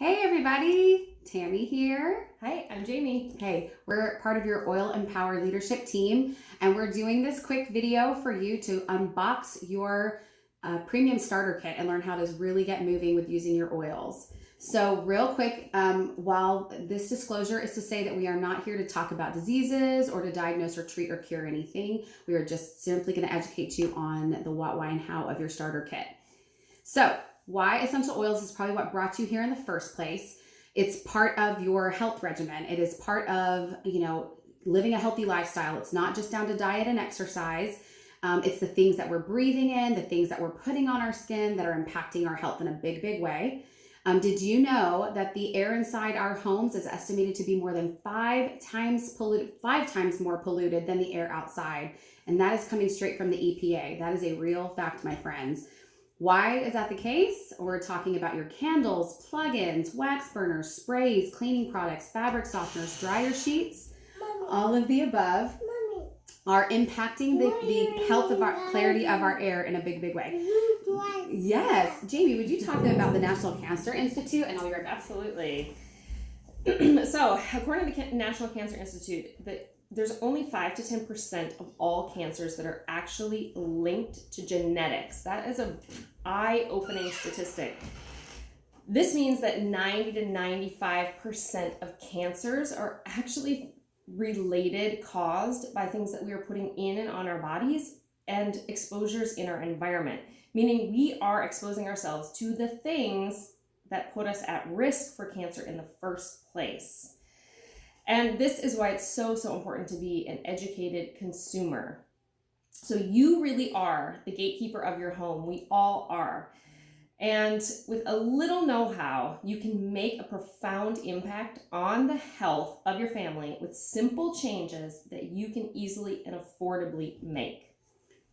Hey everybody, Tammy here. Hi, I'm Jamie. Hey, we're part of your Oil and Power leadership team, and we're doing this quick video for you to unbox your premium starter kit and learn how to really get moving with using your oils. So real quick, while this disclosure is to say that we are not here to talk about diseases or to diagnose or treat or cure anything, we are just simply going to educate you on the what, why, and how of your starter kit. So why essential oils is probably what brought you here in the first place. It's part of your health regimen. It is part of, living a healthy lifestyle. It's not just down to diet and exercise. It's the things that we're breathing in, the things that we're putting on our skin that are impacting our health in a big, big way. Did you know that the air inside our homes is estimated to be more than 5 times more polluted than the air outside? And that is coming straight from the EPA. That is a real fact, my friends. Why is that the case? We're talking about your candles, plug-ins, wax burners, sprays, cleaning products, fabric softeners, dryer sheets, all of the above are impacting the health of our clarity of our air in a big, big way. Yes. Jamie, would you talk about the National Cancer Institute? And I'll be right back. Absolutely. So, according to the National Cancer Institute, there's only 5 to 10% of all cancers that are actually linked to genetics. That is an eye-opening statistic. This means that 90 to 95% of cancers are actually caused by things that we are putting in and on our bodies and exposures in our environment, meaning we are exposing ourselves to the things that put us at risk for cancer in the first place. And this is why it's so important to be an educated consumer. So you really are the gatekeeper of your home. We all are. And with a little know-how, you can make a profound impact on the health of your family with simple changes that you can easily and affordably make.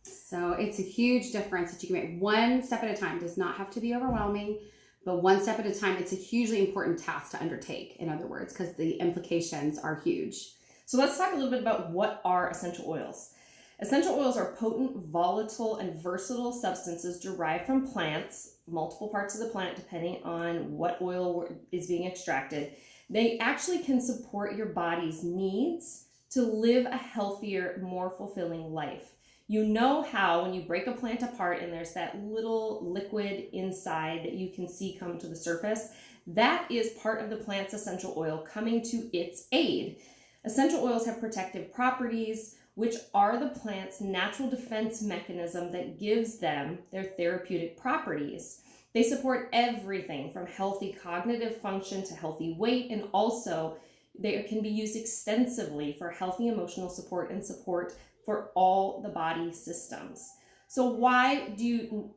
So it's a huge difference that you can make one step at a time. It does not have to be overwhelming. But one step at a time, it's a hugely important task to undertake, in other words, because the implications are huge. So let's talk a little bit about what are essential oils. Essential oils are potent, volatile, and versatile substances derived from plants, multiple parts of the plant depending on what oil is being extracted. They actually can support your body's needs to live a healthier, more fulfilling life. You know how when you break a plant apart and there's that little liquid inside that you can see come to the surface, that is part of the plant's essential oil coming to its aid. Essential oils have protective properties, which are the plant's natural defense mechanism that gives them their therapeutic properties. They support everything from healthy cognitive function to healthy weight, and also they can be used extensively for healthy emotional support and support for all the body systems. So why did you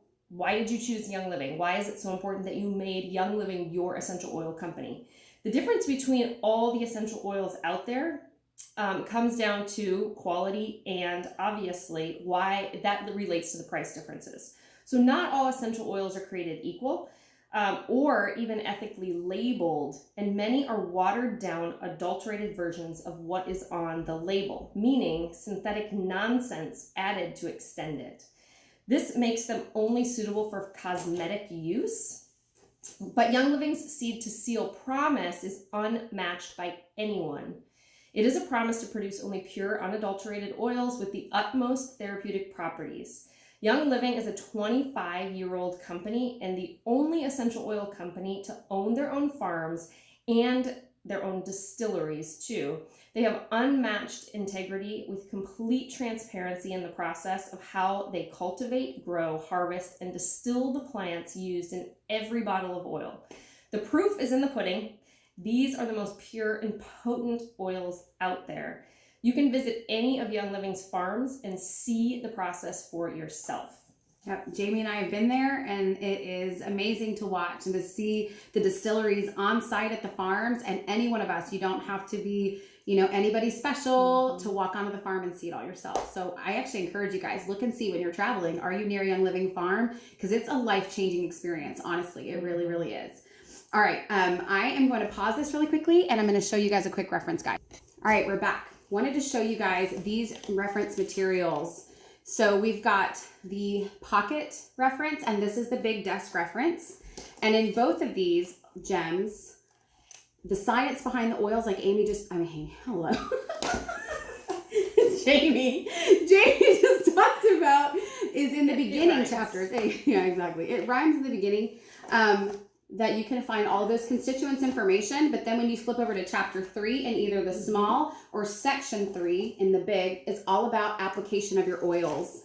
choose Young Living? Why is it so important that you made Young Living your essential oil company? The difference between all the essential oils out there comes down to quality, and obviously why that relates to the price differences. So not all essential oils are created equal or even ethically labeled, and many are watered down, adulterated versions of what is on the label, meaning synthetic nonsense added to extend it. This makes them only suitable for cosmetic use, but Young Living's seed to seal promise is unmatched by anyone. It is a promise to produce only pure, unadulterated oils with the utmost therapeutic properties. Young Living is a 25-year-old company and the only essential oil company to own their own farms and their own distilleries too. They have unmatched integrity with complete transparency in the process of how they cultivate, grow, harvest, and distill the plants used in every bottle of oil. The proof is in the pudding. These are the most pure and potent oils out there. You can visit any of Young Living's farms and see the process for yourself. Yep, Jamie and I have been there, and it is amazing to watch and to see the distilleries on site at the farms. And any one of us, you don't have to be, anybody special to walk onto the farm and see it all yourself. So I actually encourage you guys, look and see when you're traveling. Are you near Young Living Farm? Because it's a life-changing experience. Honestly, it really, really is. All right, I am going to pause this really quickly, and I'm going to show you guys a quick reference guide. All right, we're back. Wanted to show you guys these reference materials. So we've got the pocket reference, and this is the big desk reference. And in both of these gems, the science behind the oils, like Amy just, I mean, hello. Jamie just talked about is in the beginning chapters. Yeah, exactly. It rhymes in the beginning. That you can find all those constituents information, but then when you flip over to chapter 3 in either the small or section 3 in the big, it's all about application of your oils.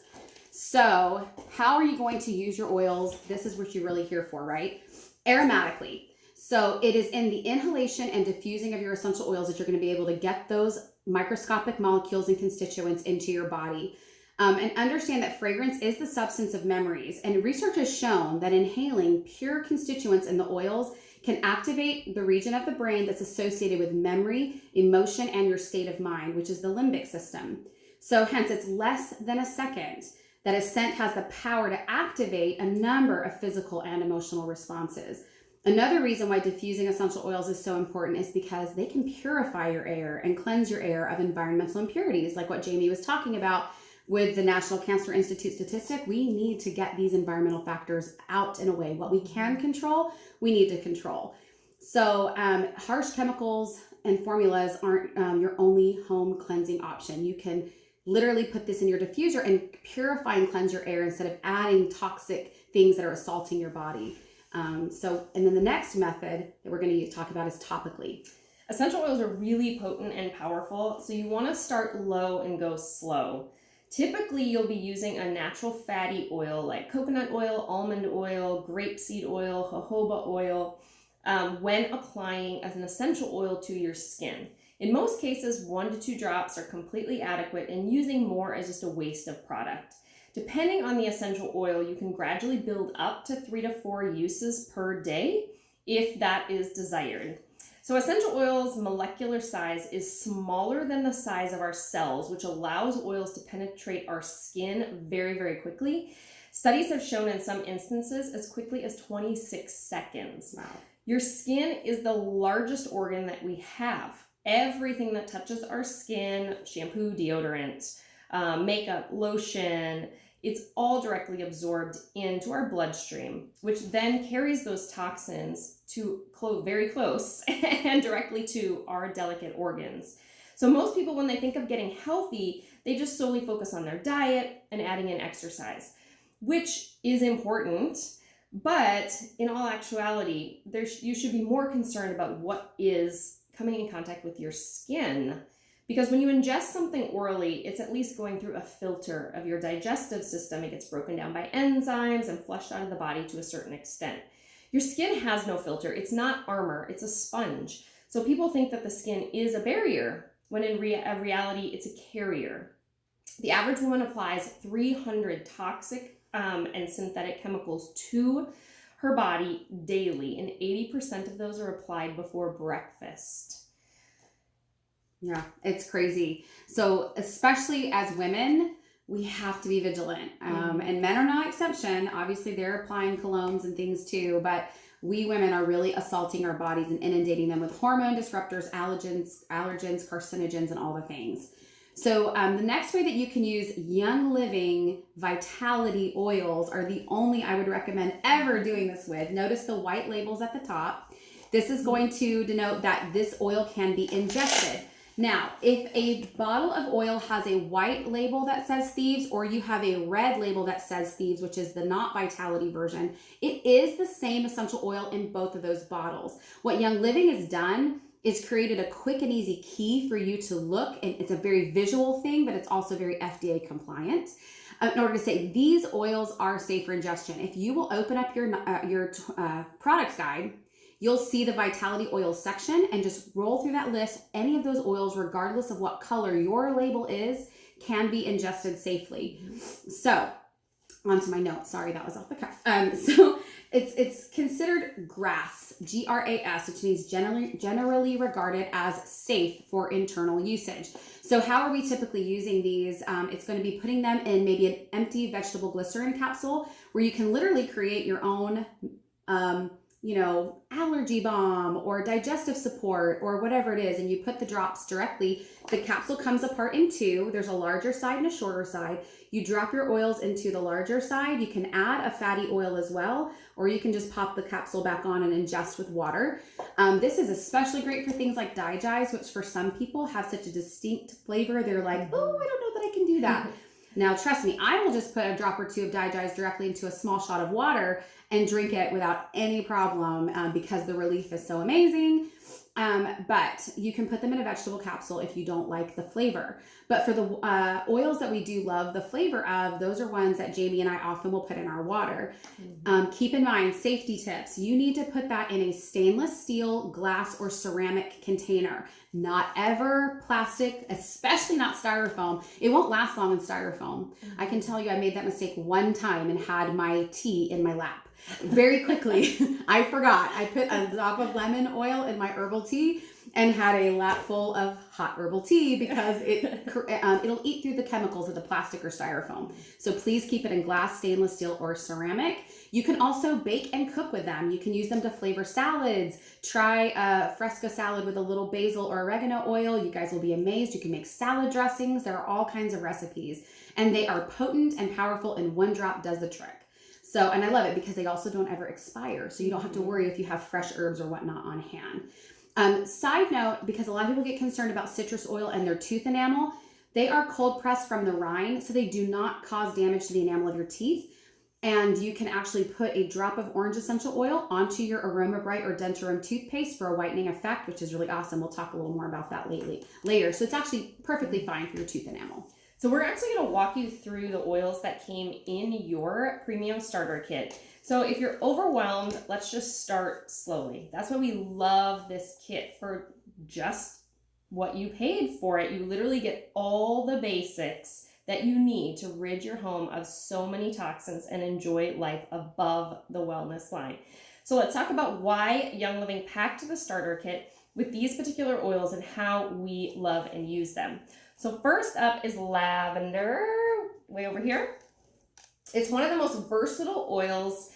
So how are you going to use your oils? This is what you're really here for, right? Aromatically. So it is in the inhalation and diffusing of your essential oils that you're going to be able to get those microscopic molecules and constituents into your body. And understand that fragrance is the substance of memories. And research has shown that inhaling pure constituents in the oils can activate the region of the brain that's associated with memory, emotion, and your state of mind, which is the limbic system. So hence, it's less than a second that a scent has the power to activate a number of physical and emotional responses. Another reason why diffusing essential oils is so important is because they can purify your air and cleanse your air of environmental impurities, like what Jamie was talking about. With the National Cancer Institute statistic, we need to get these environmental factors out and away. What we can control, we need to control. So harsh chemicals and formulas aren't your only home cleansing option. You can literally put this in your diffuser and purify and cleanse your air instead of adding toxic things that are assaulting your body. And then the next method that we're going to talk about is topically. Essential oils are really potent and powerful, so you want to start low and go slow. Typically, you'll be using a natural fatty oil like coconut oil, almond oil, grapeseed oil, jojoba oil when applying as an essential oil to your skin. In most cases, 1 to 2 drops are completely adequate, and using more is just a waste of product. Depending on the essential oil, you can gradually build up to 3 to 4 uses per day if that is desired. So essential oils' molecular size is smaller than the size of our cells, which allows oils to penetrate our skin very, very quickly. Studies have shown in some instances as quickly as 26 seconds. Wow. Your skin is the largest organ that we have. Everything that touches our skin, shampoo, deodorant, makeup, lotion, it's all directly absorbed into our bloodstream, which then carries those toxins to very close and directly to our delicate organs. So most people, when they think of getting healthy, they just solely focus on their diet and adding in exercise, which is important. But in all actuality, you should be more concerned about what is coming in contact with your skin. Because when you ingest something orally, it's at least going through a filter of your digestive system. It gets broken down by enzymes and flushed out of the body to a certain extent. Your skin has no filter. It's not armor. It's a sponge. So people think that the skin is a barrier, when in reality, it's a carrier. The average woman applies 300 toxic and synthetic chemicals to her body daily, and 80% of those are applied before breakfast. Yeah, it's crazy. So especially as women, we have to be vigilant. And men are no exception. Obviously, they're applying colognes and things too, but we women are really assaulting our bodies and inundating them with hormone disruptors, allergens, carcinogens, and all the things. So the next way that you can use Young Living Vitality oils are the only I would recommend ever doing this with. Notice the white labels at the top. This is going to denote that this oil can be ingested. Now, if a bottle of oil has a white label that says Thieves, or you have a red label that says Thieves, which is the not Vitality version, it is the same essential oil in both of those bottles. What Young Living has done is created a quick and easy key for you to look, and it's a very visual thing, but it's also very FDA compliant. In order to say these oils are safe for ingestion, if you will open up your product guide, you'll see the Vitality oils section and just roll through that list. Any of those oils, regardless of what color your label is, can be ingested safely. So, onto my notes. Sorry, that was off the cuff. So it's considered GRAS, GRAS, which means generally regarded as safe for internal usage. So how are we typically using these? It's going to be putting them in maybe an empty vegetable glycerin capsule where you can literally create your own allergy balm or digestive support or whatever it is, and you put the drops directly. The capsule comes apart in two. There's a larger side and a shorter side. You drop your oils into the larger side. You can add a fatty oil as well, or you can just pop the capsule back on and ingest with water. This is especially great for things like Digize, which for some people have such a distinct flavor. They're like, oh, I don't know that I can do that. Now, trust me, I will just put a drop or two of Digize directly into a small shot of water and drink it without any problem because the relief is so amazing. But you can put them in a vegetable capsule if you don't like the flavor. But for the oils that we do love the flavor of, those are ones that Jamie and I often will put in our water. Keep in mind, safety tips. You need to put that in a stainless steel, glass, or ceramic container. Not ever plastic, especially not styrofoam. It won't last long in styrofoam. I can tell you I made that mistake one time and had my tea in my lap. Very quickly, I forgot. I put a drop of lemon oil in my herbal tea and had a lap full of hot herbal tea because it'll eat through the chemicals of the plastic or styrofoam. So please keep it in glass, stainless steel, or ceramic. You can also bake and cook with them. You can use them to flavor salads. Try a fresco salad with a little basil or oregano oil. You guys will be amazed. You can make salad dressings. There are all kinds of recipes, and they are potent and powerful, and one drop does the trick. So, and I love it because they also don't ever expire. So you don't have to worry if you have fresh herbs or whatnot on hand. Side note, because a lot of people get concerned about citrus oil and their tooth enamel, they are cold pressed from the rind, so they do not cause damage to the enamel of your teeth. And you can actually put a drop of orange essential oil onto your Aroma Bright or Dentarome toothpaste for a whitening effect, which is really awesome. We'll talk a little more about that later. So it's actually perfectly fine for your tooth enamel. So we're actually going to walk you through the oils that came in your premium starter kit. So if you're overwhelmed, let's just start slowly. That's why we love this kit, for just what you paid for it. You literally get all the basics that you need to rid your home of so many toxins and enjoy life above the wellness line. So let's talk about why Young Living packed the starter kit with these particular oils and how we love and use them. So first up is lavender, way over here. It's one of the most versatile oils,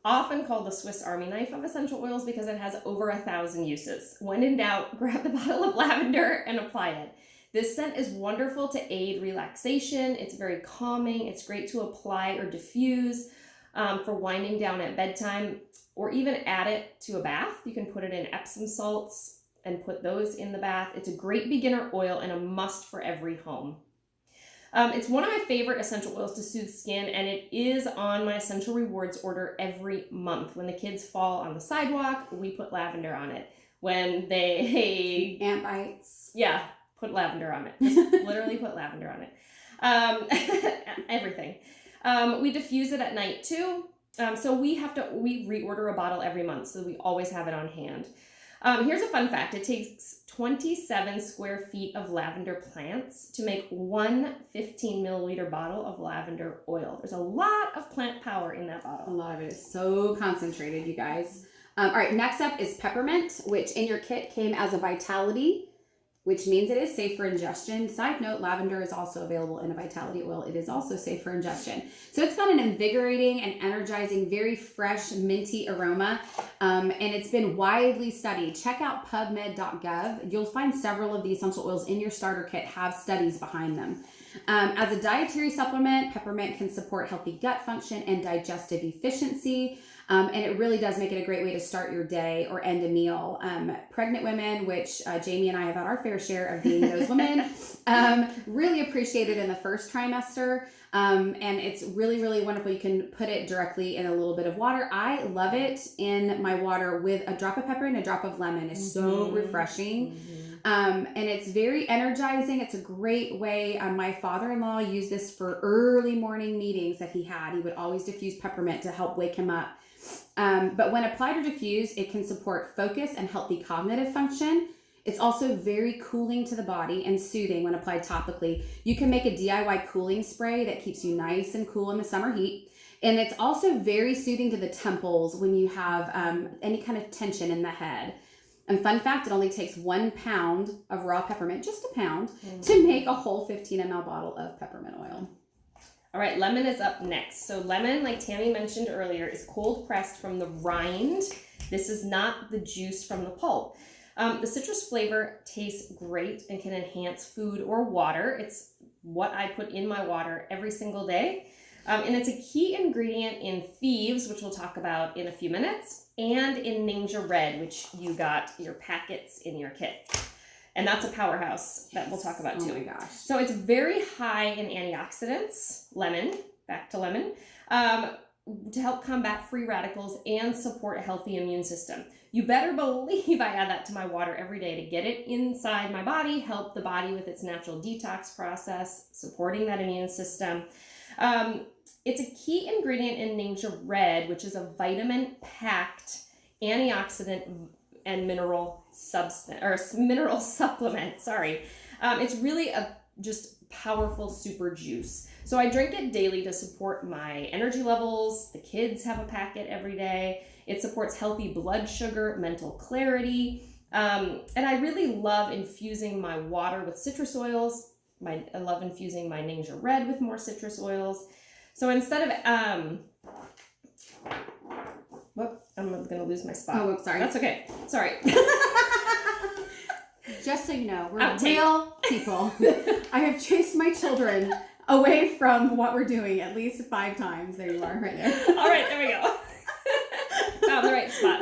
often called the Swiss Army knife of essential oils because it has over 1,000 uses. When in doubt, grab the bottle of lavender and apply it. This scent is wonderful to aid relaxation. It's very calming. It's great to apply or diffuse for winding down at bedtime, or even add it to a bath. You can put it in Epsom salts and put those in the bath. It's a great beginner oil and a must for every home. It's one of my favorite essential oils to soothe skin, and it is on my Essential Rewards order every month. When the kids fall on the sidewalk, we put lavender on it. When they... Ant bites. Yeah, put lavender on it. Just literally put lavender on it. Everything. We diffuse it at night too. So we reorder a bottle every month, so we always have it on hand. Here's a fun fact. It takes 27 square feet of lavender plants to make one 15 milliliter bottle of lavender oil. There's a lot of plant power in that bottle. A lot of it is so concentrated, you guys. All right, next up is peppermint, which in your kit came as a Vitality, which means it is safe for ingestion. Side note, lavender is also available in a Vitality oil. It is also safe for ingestion. So it's got an invigorating and energizing, very fresh, minty aroma, and it's been widely studied. Check out pubmed.gov. You'll find several of the essential oils in your starter kit have studies behind them. As a dietary supplement, peppermint can support healthy gut function and digestive efficiency. And it really does make it a great way to start your day or end a meal. Pregnant women, which Jamie and I have had our fair share of being those women, really appreciate it in the first trimester. And it's really, really wonderful. You can put it directly in a little bit of water. I love it in my water with a drop of pepper and a drop of lemon. It's so refreshing. And it's very energizing. It's a great way. My father-in-law used this for early morning meetings that he had. He would always diffuse peppermint to help wake him up. But when applied or diffused, it can support focus and healthy cognitive function. It's also very cooling to the body and soothing when applied topically. You can make a DIY cooling spray that keeps you nice and cool in the summer heat. And it's also very soothing to the temples when you have any kind of tension in the head. And fun fact, it only takes 1 pound of raw peppermint, just a pound, to make a whole 15 ml bottle of peppermint oil. All right, lemon is up next. So lemon, like Tammy mentioned earlier, is cold pressed from the rind This is not the juice from the pulp. The citrus flavor tastes great and can enhance food or water. It's what I put in my water every single day. And it's a key ingredient in Thieves, which we'll talk about in a few minutes, and in Ninja Red, which you got your packets in your kit. And that's a powerhouse that we'll talk about too. Oh my gosh. So it's very high in antioxidants, lemon, back to lemon, to help combat free radicals and support a healthy immune system. You better believe I add that to my water every day to get it inside my body, help the body with its natural detox process, supporting that immune system. It's a key ingredient in Ninja Red, which is a vitamin-packed antioxidant and mineral supplement. It's really a just powerful super juice. So I drink it daily to support my energy levels. The kids have a packet every day. It supports healthy blood sugar, mental clarity. And I really love infusing my water with citrus oils. I love infusing my Ninja Red with more citrus oils. So instead of, I'm going to lose my spot. Oh, sorry. That's okay. Sorry. Just so you know, we're real people. I have chased my children away from what we're doing at least 5 times. There you are, right there. All right, there we go. Found the right spot.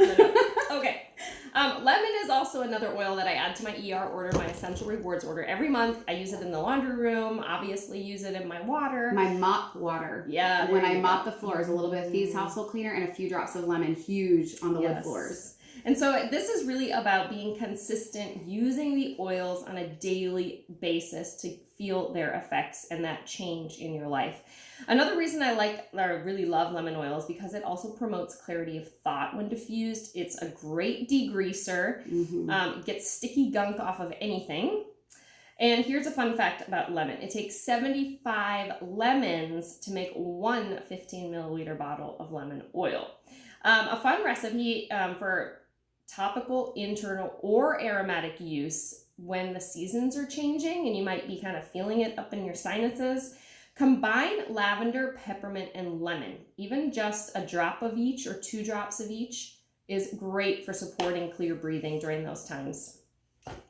Okay. Lemon is also another oil that I add to my ER order, my Essential Rewards order every month. I use it in the laundry room, obviously use it in my water. My mop water. Yeah. When I mop the floors, a little bit of Thieves household cleaner and a few drops of lemon, huge on the wood floors. And so this is really about being consistent, using the oils on a daily basis to feel their effects and that change in your life. Another reason I really love lemon oil is because it also promotes clarity of thought when diffused. It's a great degreaser. It gets sticky gunk off of anything. And here's a fun fact about lemon. It takes 75 lemons to make one 15 milliliter bottle of lemon oil. A fun recipe for topical, internal, or aromatic use when the seasons are changing and you might be kind of feeling it up in your sinuses. Combine lavender, peppermint, and lemon. Even just a drop of each or 2 drops of each is great for supporting clear breathing during those times.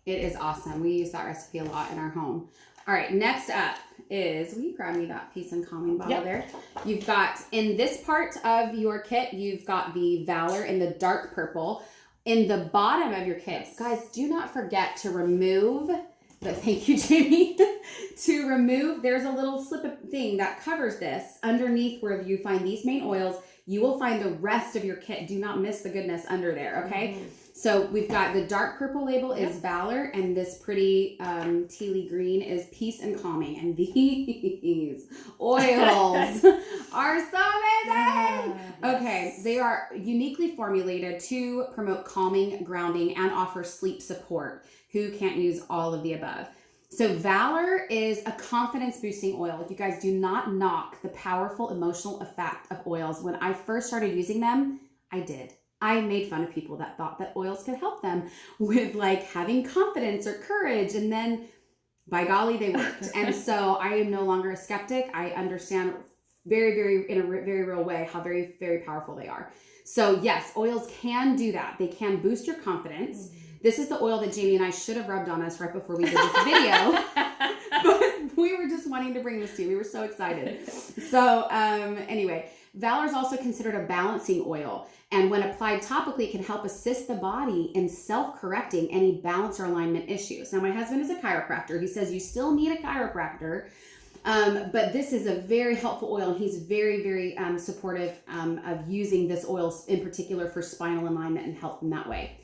It is awesome. We use that recipe a lot in our home. All right, next up is, will you grab me that Peace and Calming bottle there? You've got, in this part of your kit, you've got the Valor in the dark purple. In the bottom of your kit, guys, do not forget to remove thank you, Jamie, to remove, there's a little slip thing that covers this. Underneath where you find these main oils, you will find the rest of your kit. Do not miss the goodness under there, okay? So we've got the dark purple label is Valor, and this pretty tealy green is Peace and Calming. And these oils are so amazing! Okay, they are uniquely formulated to promote calming, grounding, and offer sleep support. Who can't use all of the above? So Valor is a confidence boosting oil. You guys do not knock the powerful emotional effect of oils. When I first started using them, I did. I made fun of people that thought that oils could help them with like having confidence or courage. And then by golly, they worked. And so I am no longer a skeptic. I understand in a very real way how very, very powerful they are. So yes, oils can do that. They can boost your confidence. This is the oil that Jamie and I should have rubbed on us right before we did this video, but we were just wanting to bring this to you. We were so excited. So anyway, Valor is also considered a balancing oil, and when applied topically, it can help assist the body in self-correcting any balance or alignment issues. Now, my husband is a chiropractor. He says you still need a chiropractor, but this is a very helpful oil, and he's very, very supportive of using this oil in particular for spinal alignment and health in that way.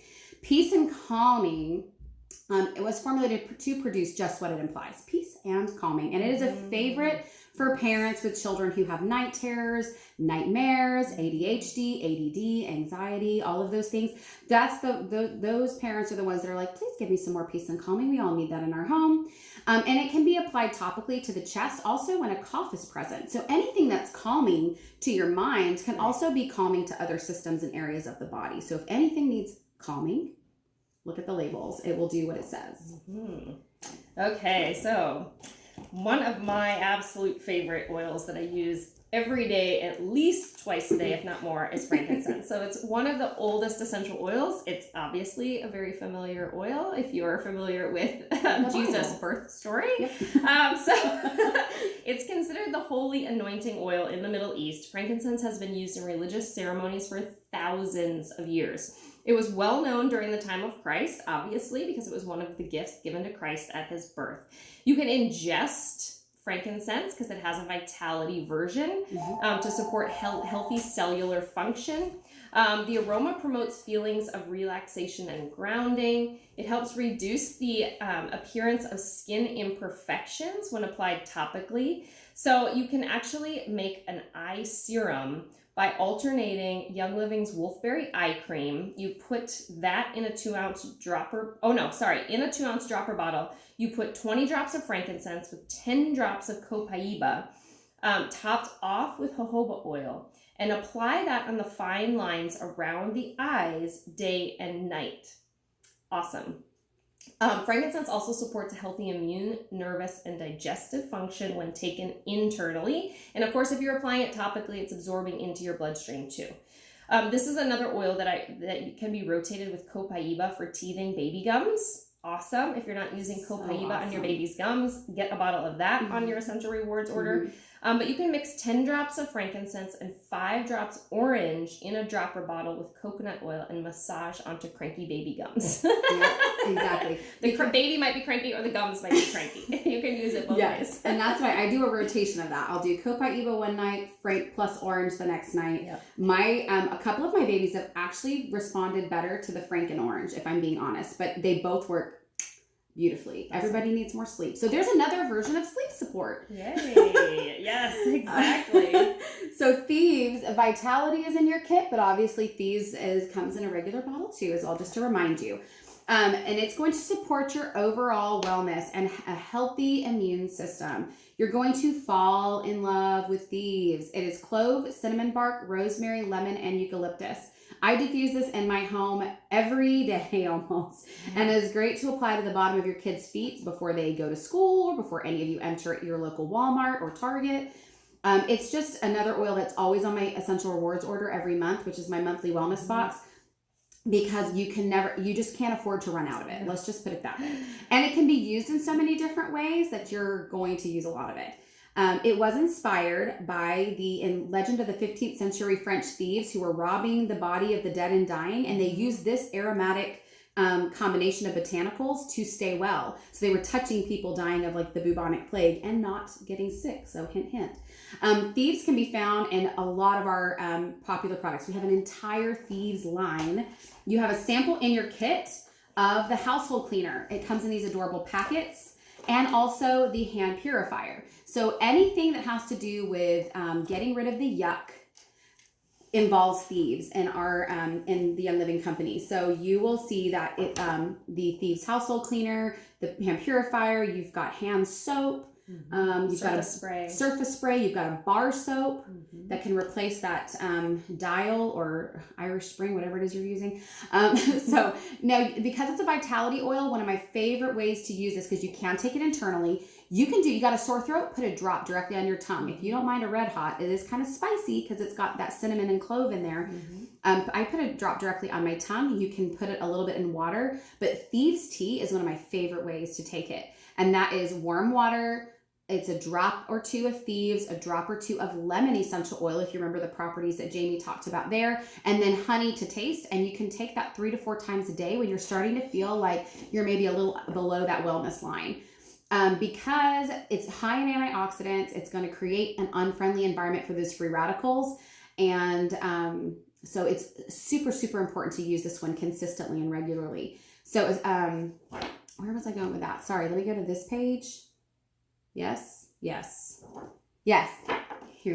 Peace and Calming, it was formulated to produce just what it implies, peace and calming. And it is a favorite for parents with children who have night terrors, nightmares, ADHD, ADD, anxiety, all of those things. That's those parents are the ones that are like, please give me some more peace and calming. We all need that in our home. And it can be applied topically to the chest also when a cough is present. So anything that's calming to your mind can also be calming to other systems and areas of the body. So if anything needs calming, look at the labels. It will do what it says. Okay, so one of my absolute favorite oils that I use every day, at least twice a day, if not more, is frankincense. So it's one of the oldest essential oils. It's obviously a very familiar oil if you are familiar with Jesus' birth story. Yep. So it's considered the holy anointing oil in the Middle East. Frankincense has been used in religious ceremonies for thousands of years. It was well known during the time of Christ, obviously, because it was one of the gifts given to Christ at his birth. You can ingest frankincense because it has a vitality version to support healthy cellular function. The aroma promotes feelings of relaxation and grounding. It helps reduce the appearance of skin imperfections when applied topically. So you can actually make an eye serum by alternating Young Living's Wolfberry Eye Cream. You put that in a 2-ounce dropper. In a 2-ounce dropper bottle. You put 20 drops of frankincense with 10 drops of copaiba, topped off with jojoba oil, and apply that on the fine lines around the eyes day and night. Awesome. Frankincense also supports a healthy immune, nervous, and digestive function when taken internally. And of course, if you're applying it topically, it's absorbing into your bloodstream too. This is another oil that can be rotated with copaiba for teething baby gums. Awesome. If you're not using copaiba on your baby's gums, get a bottle of that on your Essential Rewards order. But you can mix 10 drops of frankincense and 5 drops orange in a dropper bottle with coconut oil and massage onto cranky baby gums. Yeah, exactly. The baby might be cranky or the gums might be cranky. You can use it both ways. And that's why I do a rotation of that. I'll do copaiba one night, frank plus orange the next night. Yep. A couple of my babies have actually responded better to the frank and orange, if I'm being honest, but they both work beautifully. Awesome. Everybody needs more sleep. So there's another version of sleep support. Yay. Yes, exactly. So Thieves, Vitality is in your kit, but obviously Thieves comes in a regular bottle too as well, just to remind you. And it's going to support your overall wellness and a healthy immune system. You're going to fall in love with Thieves. It is clove, cinnamon bark, rosemary, lemon, and eucalyptus. I diffuse this in my home every day almost, and it is great to apply to the bottom of your kids' feet before they go to school or before any of you enter your local Walmart or Target. It's just another oil that's always on my Essential Rewards order every month, which is my monthly wellness box, because you just can't afford to run out of it. Let's just put it that way. And it can be used in so many different ways that you're going to use a lot of it. It was inspired by the legend of the 15th century French thieves who were robbing the body of the dead and dying, and they used this aromatic combination of botanicals to stay well. So they were touching people dying of like the bubonic plague and not getting sick. So hint, hint. Thieves can be found in a lot of our popular products. We have an entire Thieves line. You have a sample in your kit of the household cleaner. It comes in these adorable packets, and also the hand purifier. So anything that has to do with getting rid of the yuck involves Thieves in our in the Young Living company. So you will see that the Thieves household cleaner, the hand purifier, you've got hand soap, you've got a surface spray, you've got a bar soap that can replace that Dial or Irish Spring, whatever it is you're using. So now, because it's a vitality oil, one of my favorite ways to use this, because you can take it internally, you got a sore throat, put a drop directly on your tongue. If you don't mind a red hot, it is kind of spicy because it's got that cinnamon and clove in there. I put a drop directly on my tongue. You can put it a little bit in water, but Thieves tea is one of my favorite ways to take it. And that is warm water. It's a drop or two of Thieves, a drop or two of lemon essential oil, if you remember the properties that Jamie talked about there, and then honey to taste. And you can take that 3 to 4 times a day when you're starting to feel like you're maybe a little below that wellness line. Because it's high in antioxidants, it's going to create an unfriendly environment for those free radicals. And so it's super, super important to use this one consistently and regularly. So where was I going with that? Sorry, let me go to this page. Yes. Here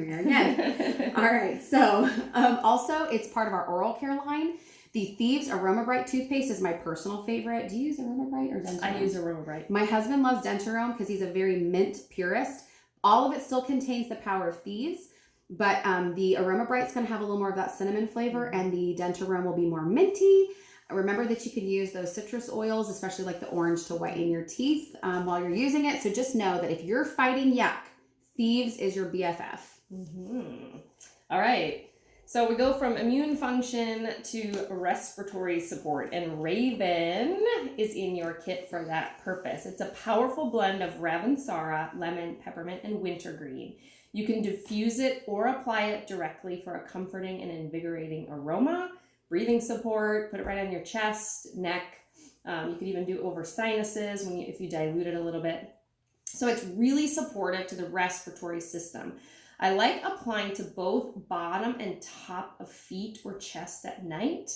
we are again. All right. So also, it's part of our oral care line. The Thieves Aroma Bright toothpaste is my personal favorite. Do you use Aroma Bright or Dentarome? I use Aroma Bright. My husband loves Dentarome because he's a very mint purist. All of it still contains the power of Thieves, but the Aroma Bright's going to have a little more of that cinnamon flavor, and the Dentarome will be more minty. Remember that you can use those citrus oils, especially like the orange, to whiten your teeth while you're using it. So just know that if you're fighting yuck, Thieves is your BFF. All right. So we go from immune function to respiratory support, and Raven is in your kit for that purpose. It's a powerful blend of Ravensara, lemon, peppermint, and wintergreen. You can diffuse it or apply it directly for a comforting and invigorating aroma, breathing support, put it right on your chest, neck. You could even do over sinuses if you dilute it a little bit. So it's really supportive to the respiratory system. I like applying to both bottom and top of feet or chest at night,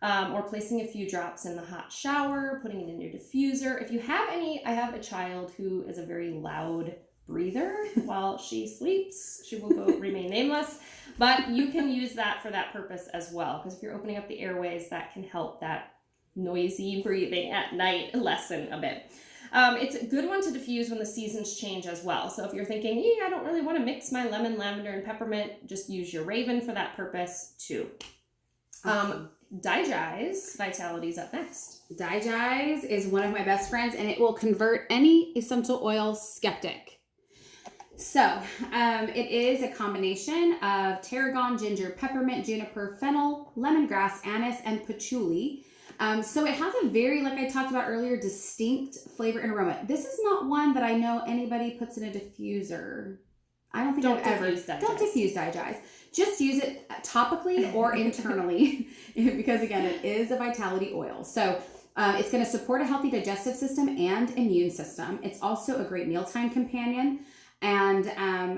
or placing a few drops in the hot shower, putting it in your diffuser. If you have any, I have a child who is a very loud breather while she sleeps. She will remain nameless, but you can use that for that purpose as well, because if you're opening up the airways, that can help that noisy breathing at night lessen a bit. It's a good one to diffuse when the seasons change as well. So if you're thinking, I don't really want to mix my lemon, lavender, and peppermint, just use your Raven for that purpose too. Digize Vitality's up next. Digize is one of my best friends, and it will convert any essential oil skeptic. So it is a combination of tarragon, ginger, peppermint, juniper, fennel, lemongrass, anise, and patchouli. So it has a very, like I talked about earlier, distinct flavor and aroma. This is not one that I know anybody puts in a diffuser. I don't think Don't diffuse Digize. Just use it topically or internally because, again, it is a Vitality oil. So it's going to support a healthy digestive system and immune system. It's also a great mealtime companion. And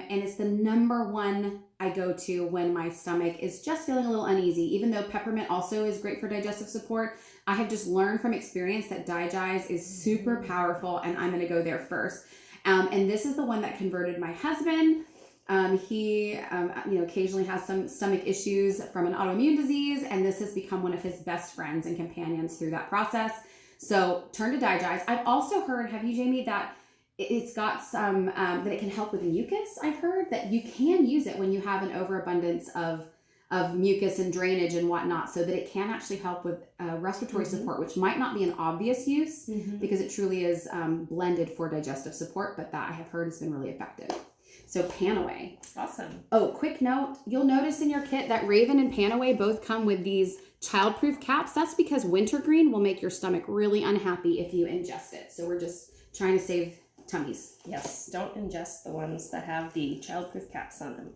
it's the number one I go to when my stomach is just feeling a little uneasy. Even though peppermint also is great for digestive support, I have just learned from experience that Digize is super powerful, and I'm going to go there first. And this is the one that converted my husband. He occasionally has some stomach issues from an autoimmune disease, and this has become one of his best friends and companions through that process. So turn to Digize. I've also heard, have you, Jamie, that it's got some, that it can help with mucus. I've heard that you can use it when you have an overabundance of mucus and drainage and whatnot, so that it can actually help with respiratory support, which might not be an obvious use because it truly is blended for digestive support, but that I have heard has been really effective. So Panaway. Awesome. Oh, quick note, you'll notice in your kit that Raven and Panaway both come with these childproof caps. That's because wintergreen will make your stomach really unhappy if you ingest it. So we're just trying to save tummies. Yes, don't ingest the ones that have the childproof caps on them.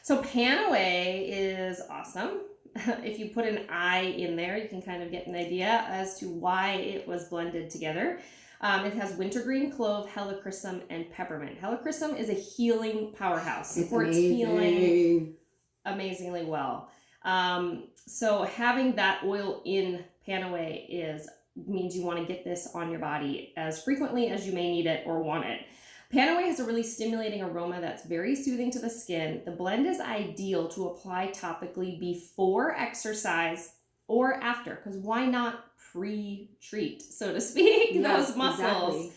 So Panaway is awesome. If you put an I in there, you can kind of get an idea as to why it was blended together. It has wintergreen, clove, helichrysum, and peppermint. Helichrysum is a healing powerhouse. Supports healing amazingly well. So having that oil in Panaway means you want to get this on your body as frequently as you may need it or want it. Panaway has a really stimulating aroma that's very soothing to the skin. The blend is ideal to apply topically before exercise or after, because why not pre-treat, so to speak, those muscles, exactly.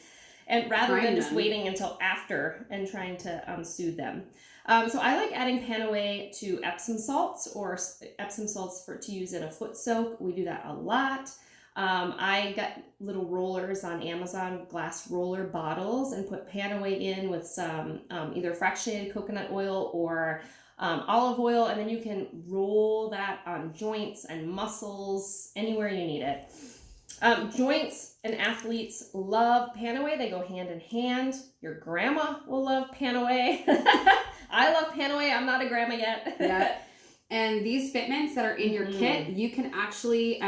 And rather than just waiting until after and trying to soothe them. So I like adding Panaway to Epsom salts or Epsom salts to use in a foot soak. We do that a lot. I got little rollers on Amazon, glass roller bottles, and put Panaway in with some either fractionated coconut oil or olive oil, and then you can roll that on joints and muscles, anywhere you need it. Joints and athletes love Panaway. They go hand in hand. Your grandma will love Panaway. I love Panaway. I'm not a grandma yet. Yeah. And these fitments that are in your kit, you can actually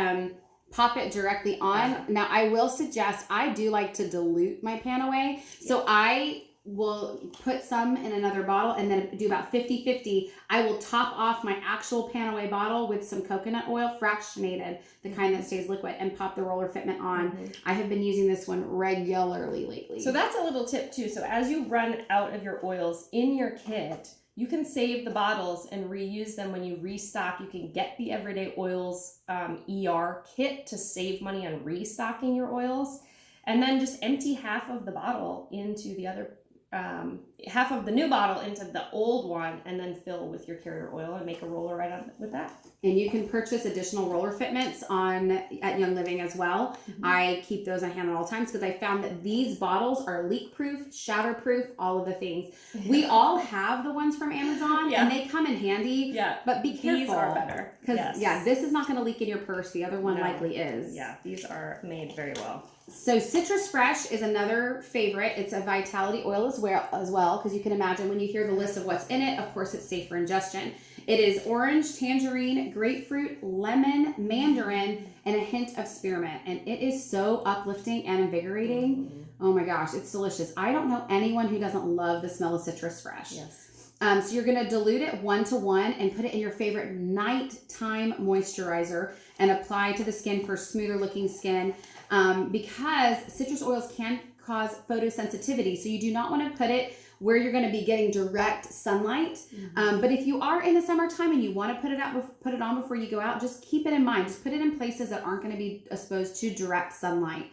pop it directly on. Now, I will suggest, I do like to dilute my Panaway. So I will put some in another bottle and then do about 50-50. I will top off my actual Panaway bottle with some coconut oil, fractionated, the kind that stays liquid, and pop the roller fitment on. I have been using this one regularly lately. So that's a little tip too. So as you run out of your oils in your kit, you can save the bottles and reuse them when you restock. You can get the Everyday Oils ER kit to save money on restocking your oils, and then just empty half of the bottle into the other half of the new bottle into the old one and then fill with your carrier oil and make a roller right on with that. And you can purchase additional roller fitments at Young Living as well. Mm-hmm. I keep those on hand at all times because I found that these bottles are leak proof, shatter proof, all of the things. We all have the ones from Amazon and they come in handy. Yeah. But be careful. These are better. Because this is not going to leak in your purse. The other one likely is. Yeah, these are made very well. So Citrus Fresh is another favorite. It's a vitality oil as well, because you can imagine when you hear the list of what's in it, of course it's safe for ingestion. It is orange, tangerine, grapefruit, lemon, mandarin, and a hint of spearmint. And it is so uplifting and invigorating. Mm-hmm. Oh my gosh, it's delicious. I don't know anyone who doesn't love the smell of Citrus Fresh. Yes. So you're going to dilute it 1-to-1 and put it in your favorite nighttime moisturizer and apply to the skin for smoother looking skin. Because citrus oils can cause photosensitivity. So you do not want to put it where you're going to be getting direct sunlight. Mm-hmm. But if you are in the summertime and you want to put it on before you go out, just keep it in mind. Just put it in places that aren't going to be exposed to direct sunlight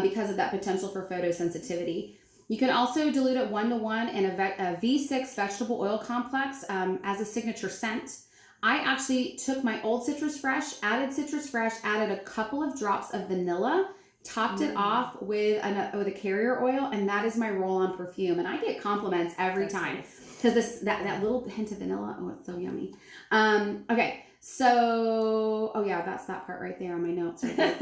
because of that potential for photosensitivity. You can also dilute it 1-to-1 in a V6 vegetable oil complex as a signature scent. I actually took my old Citrus Fresh, added a couple of drops of vanilla, topped it off with a carrier oil, and that is my roll-on perfume. And I get compliments every time because that little hint of vanilla, oh, it's so yummy. Okay. So, that's that part right there on my notes. Right there.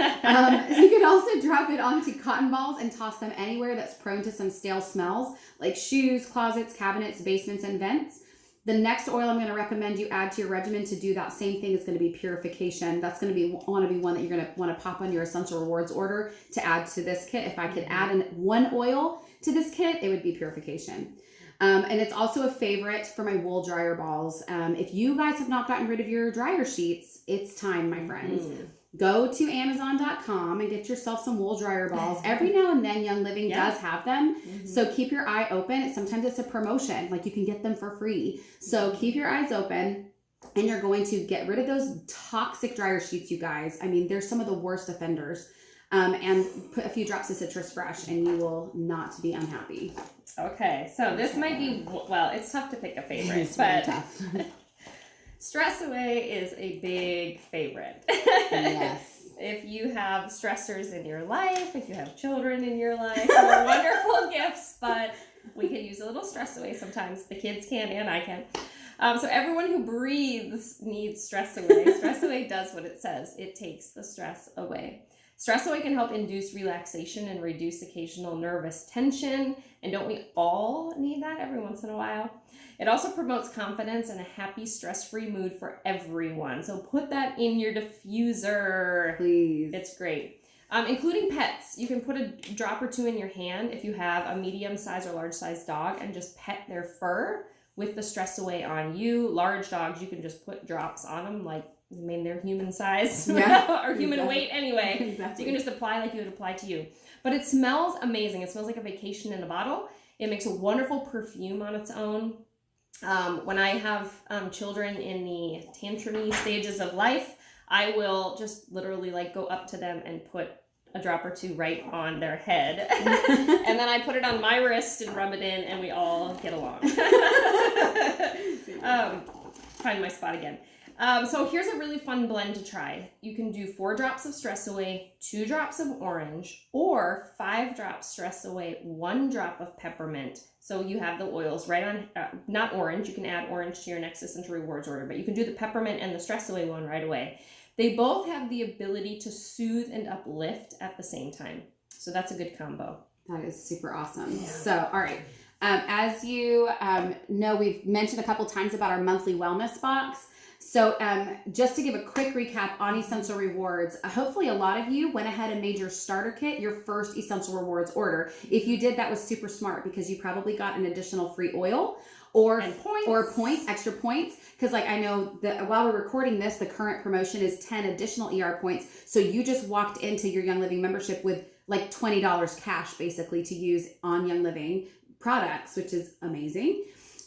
You can also drop it onto cotton balls and toss them anywhere that's prone to some stale smells, like shoes, closets, cabinets, basements, and vents. The next oil I'm going to recommend you add to your regimen to do that same thing is going to be purification. That's going to be one that you're going to want to pop on your Essential Rewards order to add to this kit. If I could add one oil to this kit, it would be purification. And it's also a favorite for my wool dryer balls. If you guys have not gotten rid of your dryer sheets, it's time, my friends. Go to Amazon.com and get yourself some wool dryer balls. Every now and then Young Living does have them. So keep your eye open. Sometimes it's a promotion, like you can get them for free. So keep your eyes open and you're going to get rid of those toxic dryer sheets, you guys. I mean, they're some of the worst offenders. And put a few drops of Citrus Fresh and you will not be unhappy. Okay, so this might be, well, it's tough to pick a favorite, it's but tough. Stress Away is a big favorite. Yes. If you have stressors in your life, if you have children in your life, they're wonderful gifts, but we can use a little Stress Away sometimes. The kids can and I can. So everyone who breathes needs Stress Away. Stress Away does what it says. It takes the stress away. Stress Away can help induce relaxation and reduce occasional nervous tension. And don't we all need that every once in a while? It also promotes confidence and a happy, stress-free mood for everyone. So put that in your diffuser. Please. It's great. Including pets. You can put a drop or two in your hand if you have a medium-sized or large-sized dog and just pet their fur with the Stress Away on you. Large dogs, you can just put drops on them they're human size or human weight anyway. Exactly. So you can just apply like you would apply to you. But it smells amazing. It smells like a vacation in a bottle. It makes a wonderful perfume on its own. When I have children in the tantrumy stages of life, I will just literally go up to them and put a drop or two right on their head. And then I put it on my wrist and rub it in and we all get along. Find my spot again. So here's a really fun blend to try. You can do 4 drops of Stress Away, 2 drops of orange, or 5 drops Stress Away, 1 drop of peppermint. So you have the oils right on, not orange. You can add orange to your next Essential Rewards order, but you can do the peppermint and the Stress Away one right away. They both have the ability to soothe and uplift at the same time. So that's a good combo. That is super awesome. Yeah. So, all right. As you know, we've mentioned a couple times about our monthly wellness box. So just to give a quick recap on Essential Rewards, hopefully a lot of you went ahead and made your starter kit your first Essential Rewards order. If you did, that was super smart because you probably got an additional free oil or points, extra points. Because I know that while we're recording this, the current promotion is 10 additional ER points. So you just walked into your Young Living membership with $20 cash basically to use on Young Living products, which is amazing.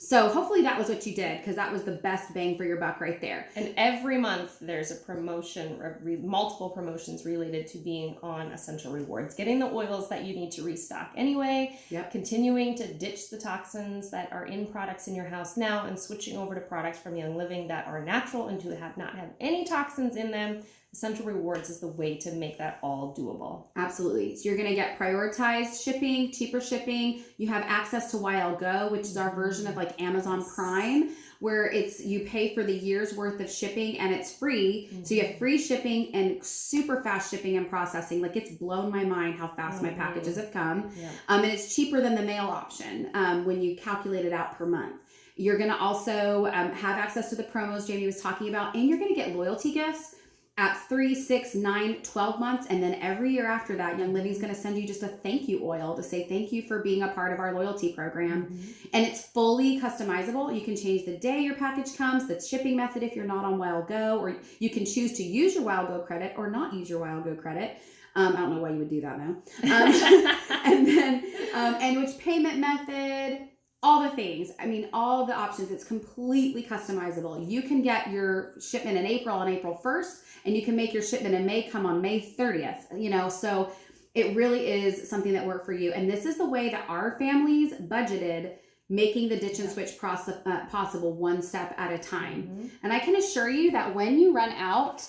So hopefully that was what you did, because that was the best bang for your buck right there. And every month there's a promotion, multiple promotions related to being on Essential Rewards, getting the oils that you need to restock anyway, continuing to ditch the toxins that are in products in your house now and switching over to products from Young Living that are natural and to not have any toxins in them. Essential Rewards is the way to make that all doable. Absolutely. So you're going to get prioritized shipping, cheaper shipping. You have access to YL Go, which is our version of like Amazon Prime, where you pay for the year's worth of shipping and it's free. So you have free shipping and super fast shipping and processing. Like, it's blown my mind how fast my packages have come. And it's cheaper than the mail option when you calculate it out per month. You're going to also have access to the promos Jamie was talking about, and you're going to get loyalty gifts at 3, 6, 9, 12 months. And then every year after that, Young Living is going to send you just a thank you oil to say thank you for being a part of our loyalty program. And it's fully customizable. You can change the day your package comes, the shipping method if you're not on YL Go, or you can choose to use your YL Go credit or not use your YL Go credit. I don't know why you would do that though. And then, and which payment method, all the things. I mean, all the options. It's completely customizable. You can get your shipment in April on April 1st, and you can make your shipment in May come on May 30th, so it really is something that worked for you. And this is the way that our families budgeted making the ditch and switch possible one step at a time. And I can assure you that when you run out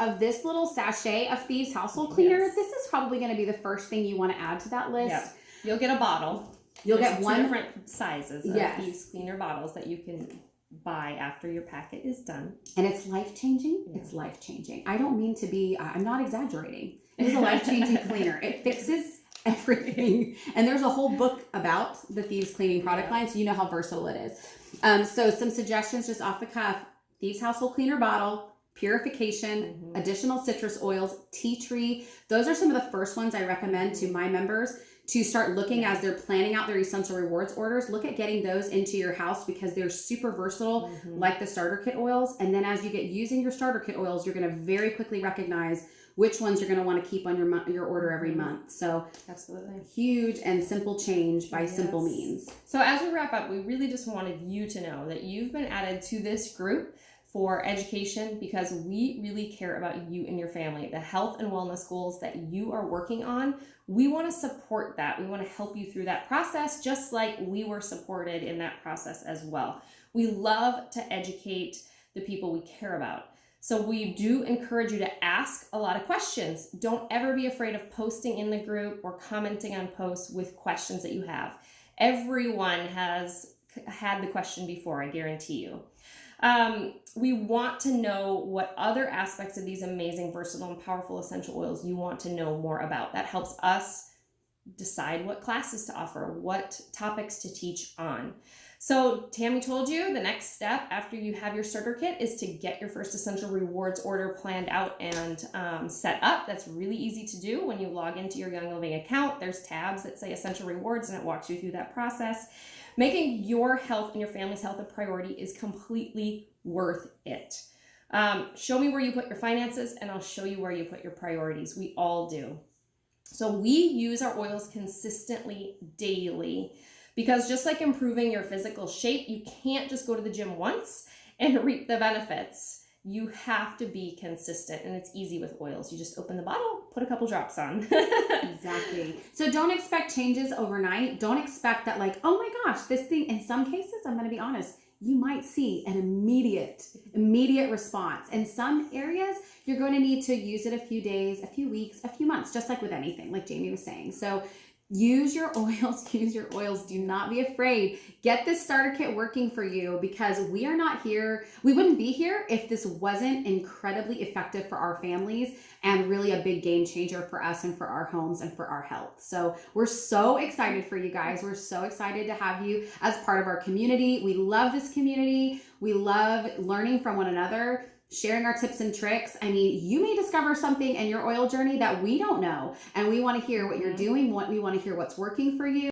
of this little sachet of Thieves Household Cleaner, this is probably going to be the first thing you want to add to that list. You'll get a bottle. You'll get two one different sizes of these cleaner bottles that you can buy after your packet is done. And it's life-changing. It's life-changing. I don't mean to be, I'm not exaggerating. It is a life-changing cleaner. It fixes everything. And there's a whole book about the Thieves cleaning product line, so you know how versatile it is. So some suggestions just off the cuff: Thieves Household Cleaner bottle, purification, additional citrus oils, tea tree. Those are some of the first ones I recommend to my members to start looking as they're planning out their Essential Rewards orders. Look at getting those into your house because they're super versatile, like the starter kit oils. And then as you get using your starter kit oils, you're going to very quickly recognize which ones you're going to want to keep on your order every month. So absolutely huge and simple change by simple means. So as we wrap up, we really just wanted you to know that you've been added to this group for education because we really care about you and your family, the health and wellness goals that you are working on. We want to support that. We want to help you through that process, just like we were supported in that process as well. We love to educate the people we care about. So we do encourage you to ask a lot of questions. Don't ever be afraid of posting in the group or commenting on posts with questions that you have. Everyone has had the question before, I guarantee you. We want to know what other aspects of these amazing, versatile, and powerful essential oils you want to know more about. That helps us decide what classes to offer, what topics to teach on. So Tammy told you the next step after you have your starter kit is to get your first Essential Rewards order planned out and set up. That's really easy to do. When you log into your Young Living account, there's tabs that say Essential Rewards and it walks you through that process. Making your health and your family's health a priority is completely worth it. Show me where you put your finances and I'll show you where you put your priorities. We all do. So we use our oils consistently daily because just like improving your physical shape, you can't just go to the gym once and reap the benefits. You have to be consistent, and it's easy with oils. You just open the bottle, put a couple drops on. Exactly. So don't expect changes overnight. Don't expect that like, oh my gosh, this thing, in some cases, I'm going to be honest, you might see an immediate response. In some areas, you're going to need to use it a few days, a few weeks, a few months, just like with anything, like Jamie was saying. So use your oils, Do not be afraid. Get this starter kit working for you because we wouldn't be here if this wasn't incredibly effective for our families and really a big game changer for us and for our homes and for our health. So we're so excited for you guys. We're so excited to have you as part of our community. We love this community. We love learning from one another, sharing our tips and tricks. I mean, you may discover something in your oil journey that we don't know, and we want to hear what you're doing. We want to hear what's working for you.